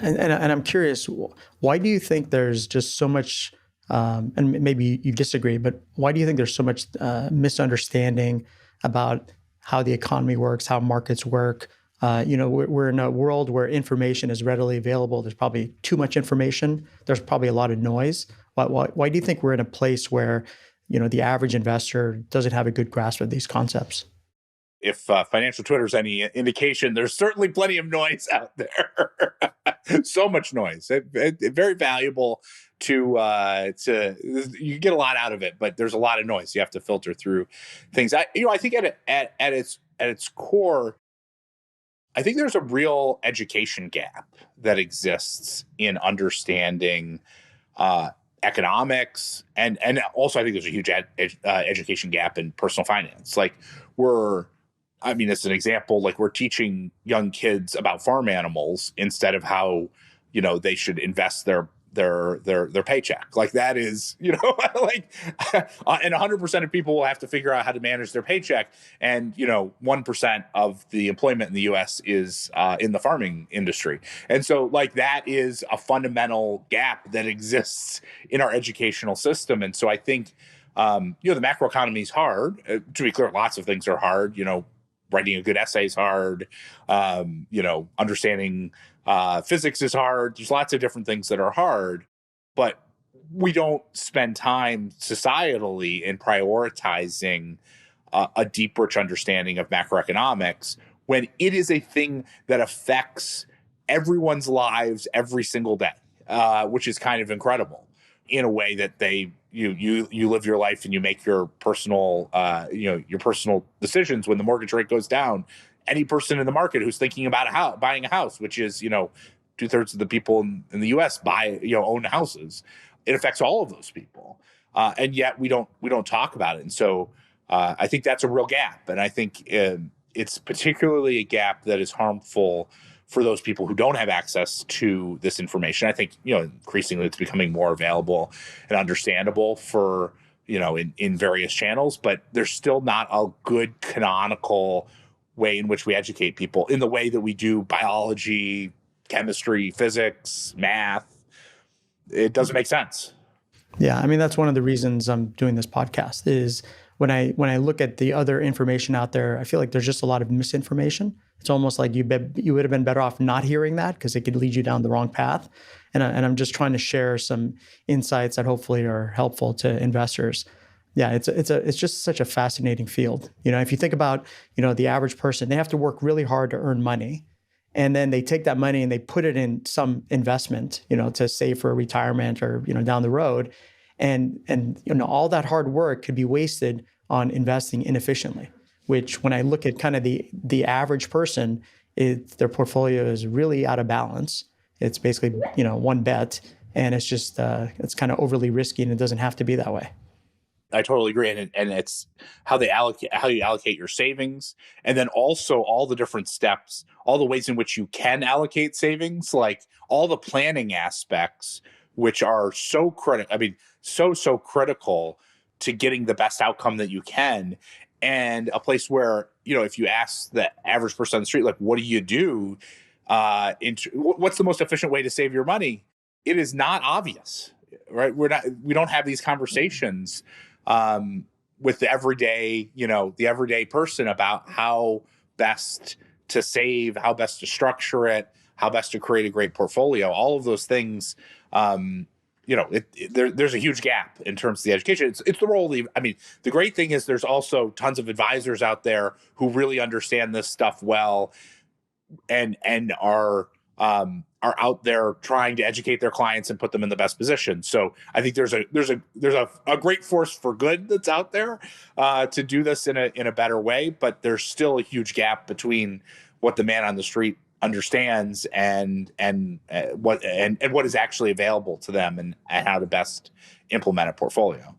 And I'm curious, why do you think there's just so much, and maybe you disagree, but why do you think there's so much misunderstanding about how the economy works, how markets work? We're in a world where information is readily available. There's probably too much information. There's probably a lot of noise. Why do you think we're in a place where, the average investor doesn't have a good grasp of these concepts? If financial Twitter is any indication, there's certainly plenty of noise out there. So much noise. Very valuable to you get a lot out of it, but there's a lot of noise. You have to filter through things. I think at its core, I think there's a real education gap that exists in understanding economics, and also I think there's a huge education gap in personal finance. Like as an example, like we're teaching young kids about farm animals instead of how they should invest their paycheck. Like that is like and 100% of people will have to figure out how to manage their paycheck, and 1% of the employment in the U.S. is in the farming industry, and so like that is a fundamental gap that exists in our educational system. And so I think the macroeconomy is hard. To be clear, lots of things are hard. Writing a good essay is hard. Understanding physics is hard. There's lots of different things that are hard, but we don't spend time societally in prioritizing a deep, rich understanding of macroeconomics when it is a thing that affects everyone's lives every single day, which is kind of incredible in a way that you live your life and you make your personal decisions. When the mortgage rate goes down, any person in the market who's thinking about buying a house, which is 2/3 of the people in the U.S. own houses, it affects all of those people, and yet we don't talk about it. And so I think that's a real gap, and I think it's particularly a gap that is harmful for those people who don't have access to this information. I think, increasingly it's becoming more available and understandable for, in various channels, but there's still not a good canonical way in which we educate people in the way that we do biology, chemistry, physics, math. It doesn't make sense. Yeah, I mean that's one of the reasons I'm doing this podcast is when I look at the other information out there, I feel like there's just a lot of misinformation. It's almost like you would have been better off not hearing that because it could lead you down the wrong path. And I'm just trying to share some insights that hopefully are helpful to investors. Yeah, it's just such a fascinating field. If you think about, the average person, they have to work really hard to earn money. And then they take that money and they put it in some investment, to save for retirement or, down the road. And all that hard work could be wasted on investing inefficiently, which when I look at kind of the average person, their portfolio is really out of balance. It's basically, one bet, and it's just it's kind of overly risky, and it doesn't have to be that way. I totally agree, and it's how you allocate your savings, and then also all the different steps, all the ways in which you can allocate savings, like all the planning aspects, which are so critical. I mean, so critical to getting the best outcome that you can, and a place where if you ask the average person on the street, like, what do you do? What's the most efficient way to save your money? It is not obvious, right? We don't have these conversations with the everyday person about how best to save, how best to structure it, how best to create a great portfolio. All of those things, there's a huge gap in terms of the education. It's the role. The great thing is there's also tons of advisors out there who really understand this stuff well, and are out there trying to educate their clients and put them in the best position. So I think there's a great force for good that's out there to do this in a better way. But there's still a huge gap between what the man on the street understands and what is actually available to them, and how to best implement a portfolio.